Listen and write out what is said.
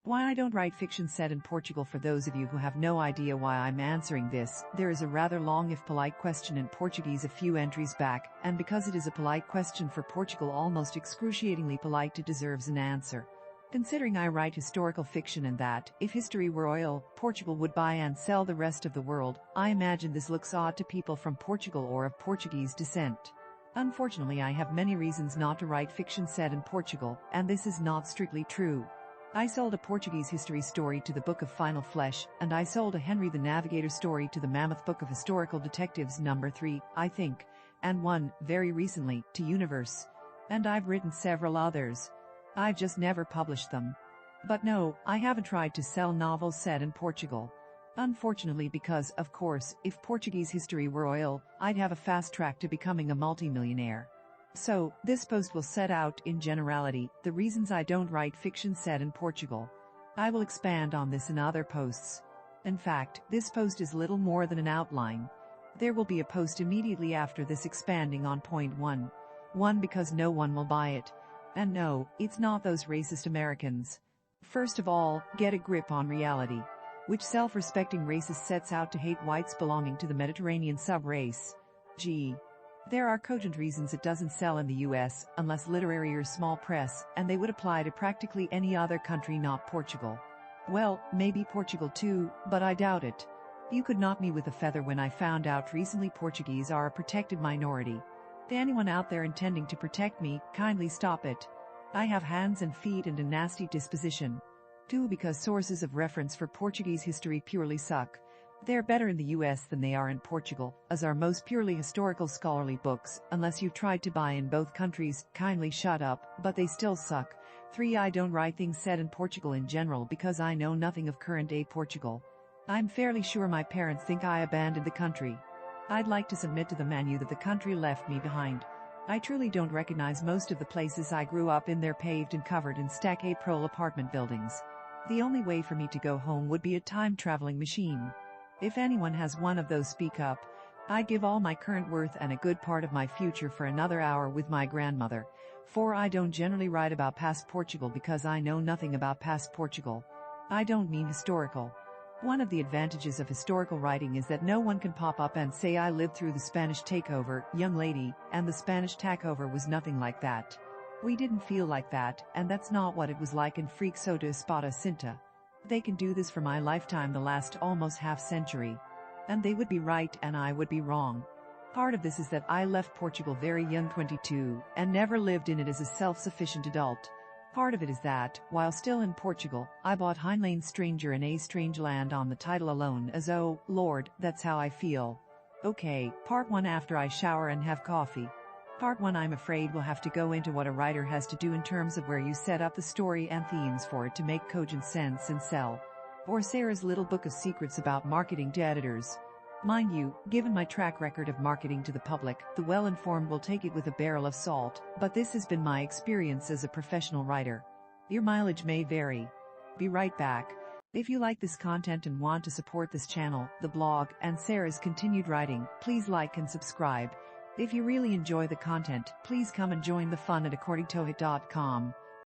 Why I don't write fiction set in Portugal. For those of you who have no idea why I'm answering this, there is a rather long if polite question in Portuguese a few entries back, and because it is a polite question for Portugal, almost excruciatingly polite, it deserves an answer. Considering I write historical fiction and that, if history were oil, Portugal would buy and sell the rest of the world, I imagine this looks odd to people from Portugal or of Portuguese descent. Unfortunately, I have many reasons not to write fiction set in Portugal, and this is not strictly true. I sold a Portuguese history story to the Book of Final Flesh, and I sold a Henry the Navigator story to the Mammoth Book of Historical Detectives number 3, I think, and one, very recently, to Universe. And I've written several others. I've just never published them. But no, I haven't tried to sell novels set in Portugal. Unfortunately, because, of course, if Portuguese history were oil, I'd have a fast track to becoming a multimillionaire. So, this post will set out, in generality, the reasons I don't write fiction set in Portugal. I will expand on this in other posts. In fact, this post is little more than an outline. There will be a post immediately after this expanding on point 1. 1 because no one will buy it. And no, it's not those racist Americans. First of all, get a grip on reality. Which self-respecting racist sets out to hate whites belonging to the Mediterranean sub-race? Gee. There are cogent reasons it doesn't sell in the US, unless literary or small press, and they would apply to practically any other country not Portugal. Well, maybe Portugal too, but I doubt it. You could knock me with a feather when I found out recently Portuguese are a protected minority. To anyone out there intending to protect me, kindly stop it. I have hands and feet and a nasty disposition. 2 because sources of reference for Portuguese history purely suck. They're better in the US than they are in Portugal, as are most purely historical scholarly books. Unless you've tried to buy in both countries, kindly shut up, but they still suck. 3 I don't write things set in Portugal in general because I know nothing of current day Portugal. I'm fairly sure my parents think I abandoned the country. I'd like to submit to the Manu that the country left me behind. I truly don't recognize most of the places I grew up in. They're paved and covered in stack-A prole apartment buildings. The only way for me to go home would be a time-traveling machine. If anyone has one of those, speak up. I'd give all my current worth and a good part of my future for another hour with my grandmother. 4 I don't generally write about past Portugal because I know nothing about past Portugal. I don't mean historical. One of the advantages of historical writing is that no one can pop up and say I lived through the Spanish takeover, young lady, and the Spanish takeover was nothing like that. We didn't feel like that, and that's not what it was like in Freak Soda Espada Cinta. They can do this for my lifetime, the last almost half century. And they would be right and I would be wrong. Part of this is that I left Portugal very young, 22, and never lived in it as a self-sufficient adult. Part of it is that, while still in Portugal, I bought Heinlein's Stranger in a Strange Land on the title alone as oh, Lord, that's how I feel. Okay, part 1 after I shower and have coffee. Part 1 I'm afraid will have to go into what a writer has to do in terms of where you set up the story and themes for it to make cogent sense and sell. Or Sarah's little book of secrets about marketing to editors. Mind you, given my track record of marketing to the public, the well-informed will take it with a barrel of salt, but this has been my experience as a professional writer. Your mileage may vary. Be right back. If you like this content and want to support this channel, the blog, and Sarah's continued writing, please like and subscribe. If you really enjoy the content, please come and join the fun at accordingtohit.com.